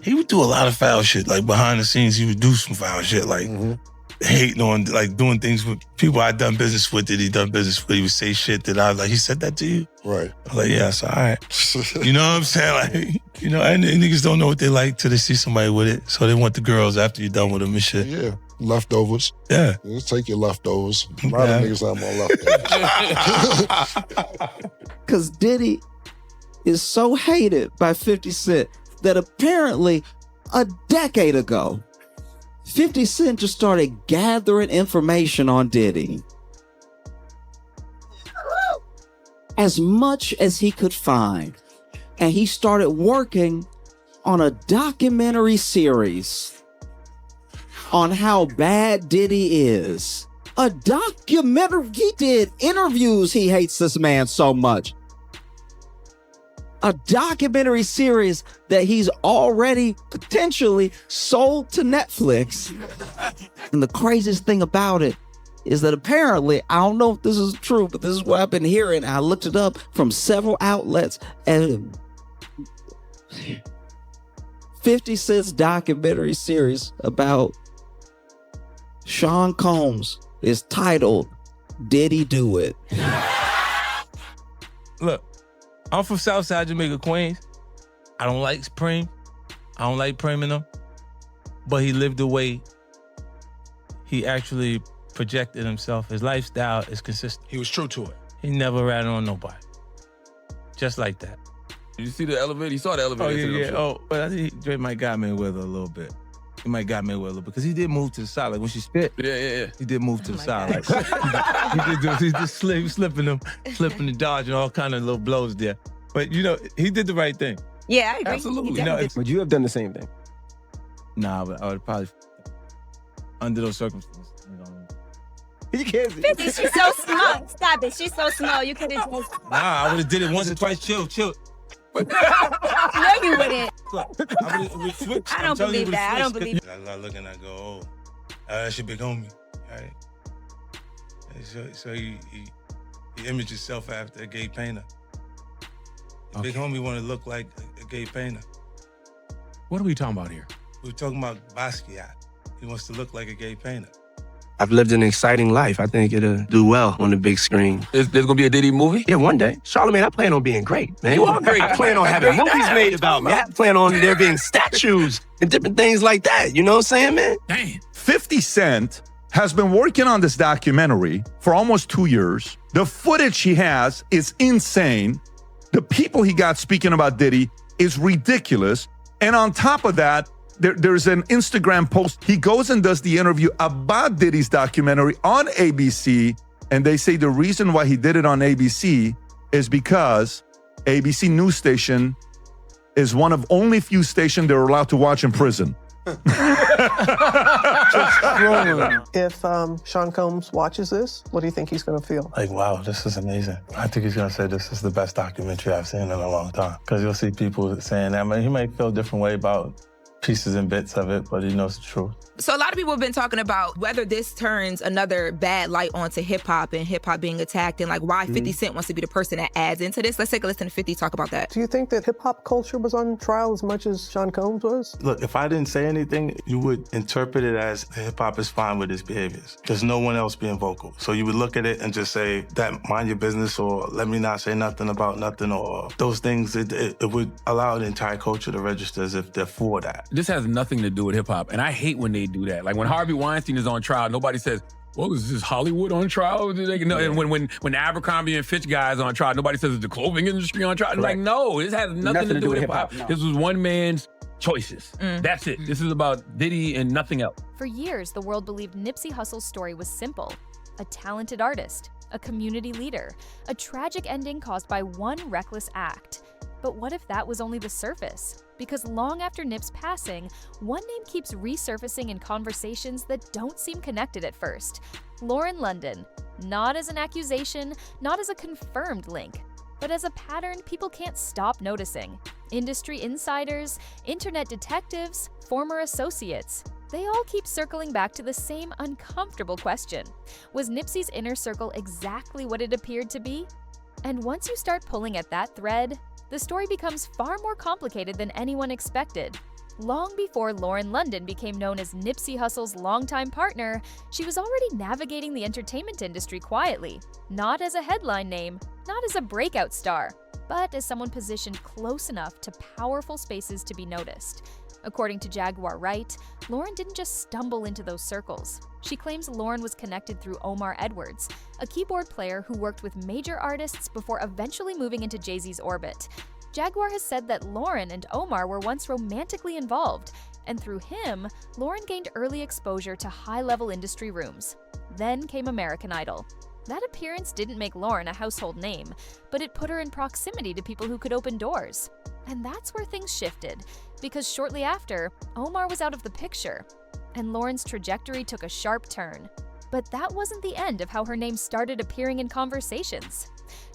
he would do a lot of foul shit. Like behind the scenes, he would do some foul shit, like hating on, like doing things with people I'd done business with that he done business with. He would say shit that I was like, he said that to you? Right. I was like, yeah, it's all right. You know what I'm saying? Like, you know, and niggas don't know what they like till they see somebody with it. So they want the girls after you're done with them and shit. Yeah. Leftovers. Yeah. You take your leftovers. A lot of niggas have more leftovers. Because Diddy is so hated by 50 Cent that apparently a decade ago, 50 Cent just started gathering information on Diddy. As much as he could find. And he started working on a documentary series on how bad Diddy is. A documentary. He did interviews. He hates this man so much. A documentary series that he's already potentially sold to Netflix. And the craziest thing about it is that apparently, I don't know if this is true, but this is what I've been hearing. I looked it up from several outlets, and 50 Cent's documentary series about Sean Combs is titled Did He Do It? Look, I'm from Southside Jamaica, Queens. I don't like Supreme. I don't like Premium. But he lived the way he actually projected himself. His lifestyle is consistent. He was true to it. He never ratted on nobody. Just like that. You see the elevator? You saw the elevator. Oh, yeah. Oh, but I think Dre might got me with a little bit. He might got me with a little bit. Because he did move to the side. Like when she spit. Yeah. He did move to the side. Like, he just slipping and dodging all kind of little blows there. But, you know, he did the right thing. Yeah, I agree. Absolutely. You know, Would you have done the same thing? Nah, but I would probably, under those circumstances, you know. You can't see. 50, she's so small. Stop it. She's so small. You could have just... Nah, I would have did it once or twice. Chill. No, you wouldn't. I don't believe that. I don't believe that. I look and I go, oh, that's your big homie, right? So he imaged himself after a gay painter. The big homie want to look like a gay painter. What are we talking about here? We're talking about Basquiat. He wants to look like a gay painter. I've lived an exciting life. I think it'll do well on the big screen. There's gonna be a Diddy movie? Yeah, one day. Charlamagne, I plan on being great, man. You all great. I plan on having movies made about me. I plan on there being statues and different things like that. You know what I'm saying, man? Damn. 50 Cent has been working on this documentary for almost 2 years. The footage he has is insane. The people he got speaking about Diddy is ridiculous. And on top of that, there's an Instagram post. He goes and does the interview about Diddy's documentary on ABC. And they say the reason why he did it on ABC is because ABC news station is one of only few stations they're allowed to watch in prison. If Sean Combs watches this, what do you think he's going to feel? Like, wow, this is amazing. I think he's going to say this is the best documentary I've seen in a long time. Because you'll see people saying that. I mean, he might feel a different way about pieces and bits of it, but he knows the truth. So a lot of people have been talking about whether this turns another bad light onto hip-hop and hip-hop being attacked and like why 50 Cent wants to be the person that adds into this. Let's take a listen to 50 talk about that. Do you think that hip-hop culture was on trial as much as Sean Combs was? Look, if I didn't say anything, you would interpret it as hip-hop is fine with his behaviors. There's no one else being vocal. So you would look at it and just say, that mind your business, or let me not say nothing about nothing, or those things, it would allow the entire culture to register as if they're for that. This has nothing to do with hip-hop, and I hate when they do that. Like when Harvey Weinstein is on trial, nobody says, well, is this Hollywood on trial? And when Abercrombie and Fitch guys on trial, nobody says, is the clothing industry on trial? Like, no, this has nothing to do with hip-hop. No. This was one man's choices. That's it. This is about Diddy and nothing else. For years, the world believed Nipsey Hussle's story was simple. A talented artist, a community leader, a tragic ending caused by one reckless act. But what if that was only the surface? Because long after Nip's passing, one name keeps resurfacing in conversations that don't seem connected at first. Lauren London, not as an accusation, not as a confirmed link, but as a pattern people can't stop noticing. Industry insiders, internet detectives, former associates, they all keep circling back to the same uncomfortable question. Was Nipsey's inner circle exactly what it appeared to be? And once you start pulling at that thread, the story becomes far more complicated than anyone expected. Long before Lauren London became known as Nipsey Hussle's longtime partner, she was already navigating the entertainment industry quietly, not as a headline name, not as a breakout star, but as someone positioned close enough to powerful spaces to be noticed. According to Jaguar Wright, Lauren didn't just stumble into those circles. She claims Lauren was connected through Omar Edwards, a keyboard player who worked with major artists before eventually moving into Jay-Z's orbit. Jaguar has said that Lauren and Omar were once romantically involved, and through him, Lauren gained early exposure to high-level industry rooms. Then came American Idol. That appearance didn't make Lauren a household name, but it put her in proximity to people who could open doors. And that's where things shifted, because shortly after, Omar was out of the picture, and Lauren's trajectory took a sharp turn. But that wasn't the end of how her name started appearing in conversations.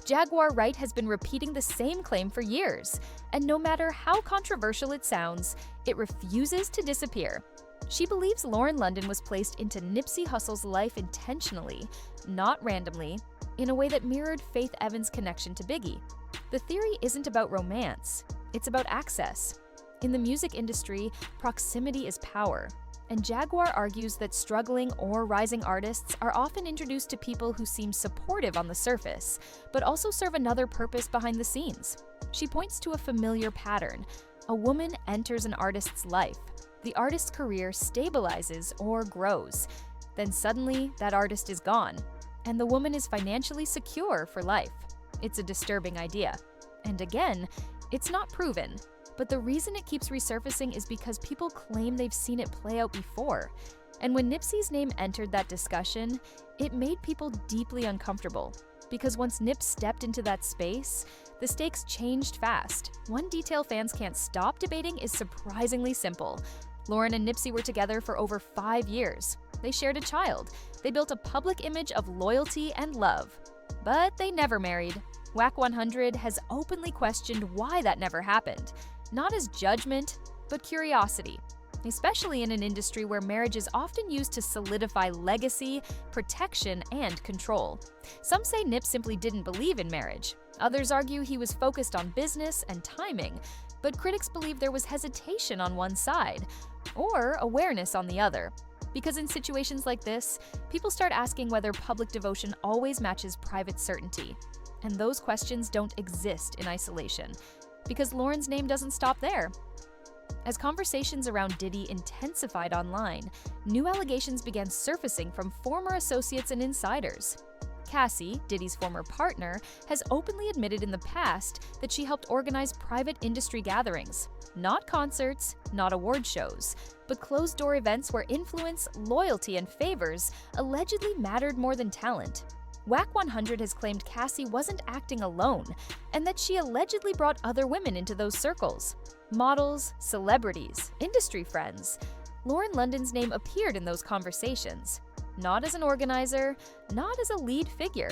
Jaguar Wright has been repeating the same claim for years, and no matter how controversial it sounds, it refuses to disappear. She believes Lauren London was placed into Nipsey Hussle's life intentionally, not randomly, in a way that mirrored Faith Evans' connection to Biggie. The theory isn't about romance, it's about access. In the music industry, proximity is power, and Jaguar argues that struggling or rising artists are often introduced to people who seem supportive on the surface, but also serve another purpose behind the scenes. She points to a familiar pattern. A woman enters an artist's life. The artist's career stabilizes or grows. Then suddenly, that artist is gone, and the woman is financially secure for life. It's a disturbing idea. And again, it's not proven. But the reason it keeps resurfacing is because people claim they've seen it play out before. And when Nipsey's name entered that discussion, it made people deeply uncomfortable. Because once Nip stepped into that space, the stakes changed fast. One detail fans can't stop debating is surprisingly simple. Lauren and Nipsey were together for over 5 years. They shared a child. They built a public image of loyalty and love. But they never married. Whack 100 has openly questioned why that never happened. Not as judgment, but curiosity, especially in an industry where marriage is often used to solidify legacy, protection, and control. Some say Nip simply didn't believe in marriage. Others argue he was focused on business and timing, but critics believe there was hesitation on one side, or awareness on the other. Because in situations like this, people start asking whether public devotion always matches private certainty. And those questions don't exist in isolation, because Lauren's name doesn't stop there. As conversations around Diddy intensified online, new allegations began surfacing from former associates and insiders. Cassie, Diddy's former partner, has openly admitted in the past that she helped organize private industry gatherings. Not concerts, not award shows, but closed-door events where influence, loyalty, and favors allegedly mattered more than talent. Whack 100 has claimed Cassie wasn't acting alone, and that she allegedly brought other women into those circles. Models, celebrities, industry friends. Lauren London's name appeared in those conversations. Not as an organizer, not as a lead figure,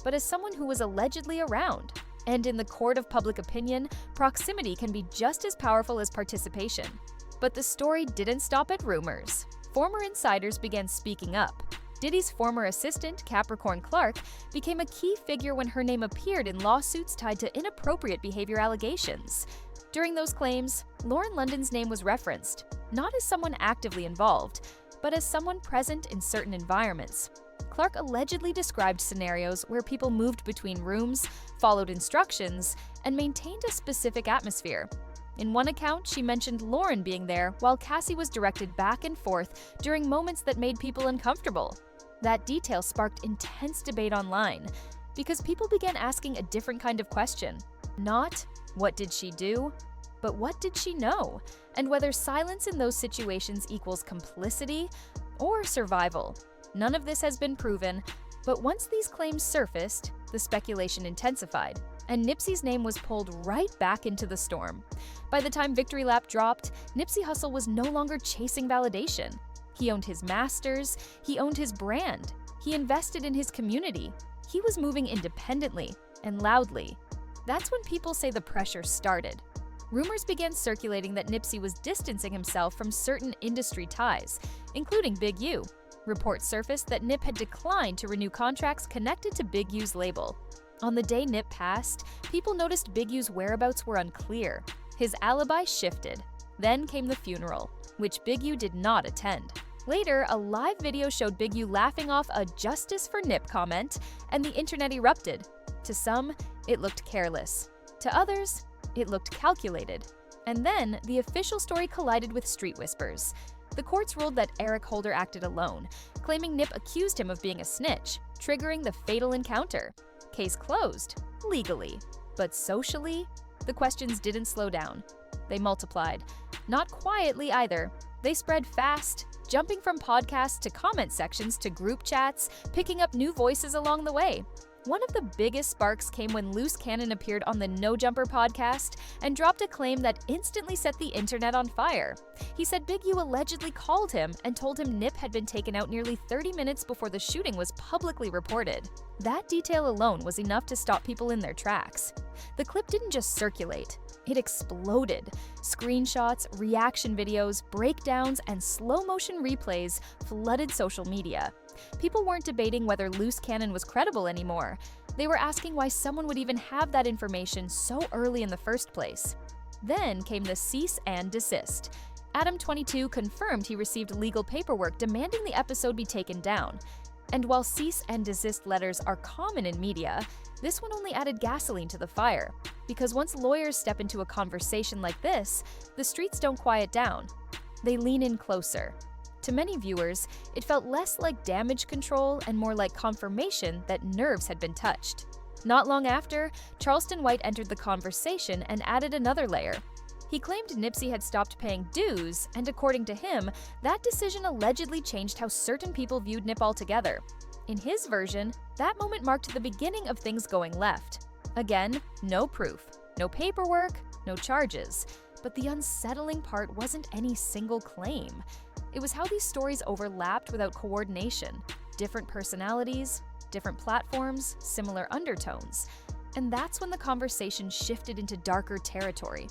but as someone who was allegedly around. And in the court of public opinion, proximity can be just as powerful as participation. But the story didn't stop at rumors. Former insiders began speaking up. Diddy's former assistant, Capricorn Clark, became a key figure when her name appeared in lawsuits tied to inappropriate behavior allegations. During those claims, Lauren London's name was referenced, not as someone actively involved, but as someone present in certain environments. Clark allegedly described scenarios where people moved between rooms, followed instructions, and maintained a specific atmosphere. In one account, she mentioned Lauren being there while Cassie was directed back and forth during moments that made people uncomfortable. That detail sparked intense debate online because people began asking a different kind of question. Not, what did she do? But what did she know? And whether silence in those situations equals complicity or survival. None of this has been proven, but once these claims surfaced, the speculation intensified, and Nipsey's name was pulled right back into the storm. By the time Victory Lap dropped, Nipsey Hussle was no longer chasing validation. He owned his masters, he owned his brand, he invested in his community. He was moving independently and loudly. That's when people say the pressure started. Rumors began circulating that Nipsey was distancing himself from certain industry ties, including Big U. Reports surfaced that Nip had declined to renew contracts connected to Big U's label. On the day Nip passed, people noticed Big U's whereabouts were unclear. His alibi shifted. Then came the funeral, which Big U did not attend. Later, a live video showed Big U laughing off a "Justice for Nip" comment, and the internet erupted. To some, it looked careless. To others, it looked calculated. And then, the official story collided with street whispers. The courts ruled that Eric Holder acted alone, claiming Nip accused him of being a snitch, triggering the fatal encounter. Case closed, legally. But socially, the questions didn't slow down. They multiplied. Not quietly either. They spread fast, jumping from podcasts to comment sections to group chats, picking up new voices along the way. One of the biggest sparks came when Loose Cannon appeared on the No Jumper podcast and dropped a claim that instantly set the internet on fire. He said Big U allegedly called him and told him Nip had been taken out nearly 30 minutes before the shooting was publicly reported. That detail alone was enough to stop people in their tracks. The clip didn't just circulate. It exploded. Screenshots, reaction videos, breakdowns, and slow-motion replays flooded social media. People weren't debating whether Loose Cannon was credible anymore. They were asking why someone would even have that information so early in the first place. Then came the cease and desist. Adam22 confirmed he received legal paperwork demanding the episode be taken down. And while cease and desist letters are common in media, this one only added gasoline to the fire. Because once lawyers step into a conversation like this, the streets don't quiet down. They lean in closer. To many viewers, it felt less like damage control and more like confirmation that nerves had been touched. Not long after, Charleston White entered the conversation and added another layer. He claimed Nipsey had stopped paying dues, and according to him, that decision allegedly changed how certain people viewed Nip altogether. In his version, that moment marked the beginning of things going left. Again, no proof, no paperwork, no charges. But the unsettling part wasn't any single claim. It was how these stories overlapped without coordination. Different personalities, different platforms, similar undertones. And that's when the conversation shifted into darker territory.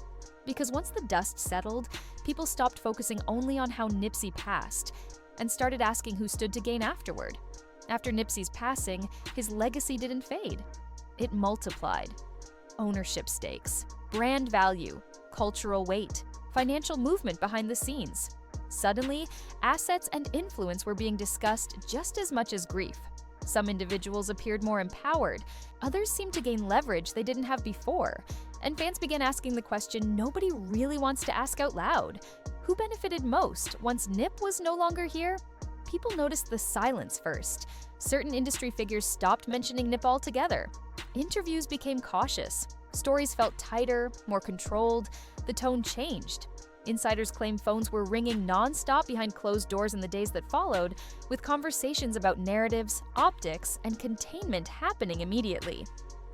Because once the dust settled, people stopped focusing only on how Nipsey passed and started asking who stood to gain afterward. After Nipsey's passing, his legacy didn't fade. It multiplied. Ownership stakes, brand value, cultural weight, financial movement behind the scenes. Suddenly, assets and influence were being discussed just as much as grief. Some individuals appeared more empowered, others seemed to gain leverage they didn't have before, and fans began asking the question nobody really wants to ask out loud. Who benefited most once Nip was no longer here? People noticed the silence first. Certain industry figures stopped mentioning Nip altogether. Interviews became cautious. Stories felt tighter, more controlled. The tone changed. Insiders claim phones were ringing non-stop behind closed doors in the days that followed, with conversations about narratives, optics, and containment happening immediately.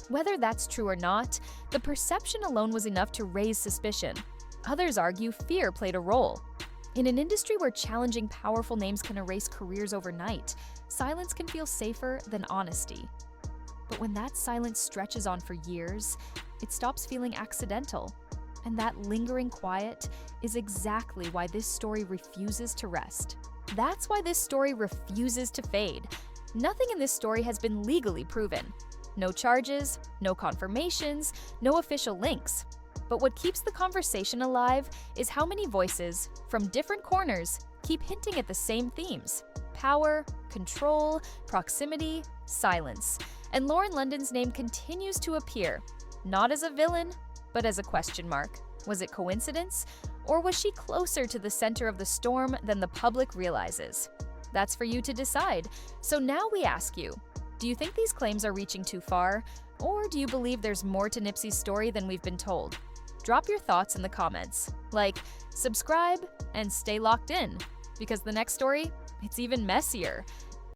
Whether that's true or not, the perception alone was enough to raise suspicion. Others argue fear played a role. In an industry where challenging powerful names can erase careers overnight, silence can feel safer than honesty. But when that silence stretches on for years, it stops feeling accidental. And that lingering quiet is exactly why this story refuses to rest. That's why this story refuses to fade. Nothing in this story has been legally proven. No charges, no confirmations, no official links. But what keeps the conversation alive is how many voices, from different corners, keep hinting at the same themes: power, control, proximity, silence. And Lauren London's name continues to appear, not as a villain, but as a question mark. Was it coincidence? Or was she closer to the center of the storm than the public realizes? That's for you to decide. So now we ask you, do you think these claims are reaching too far? Or do you believe there's more to Nipsey's story than we've been told? Drop your thoughts in the comments. Subscribe, and stay locked in. Because the next story, it's even messier.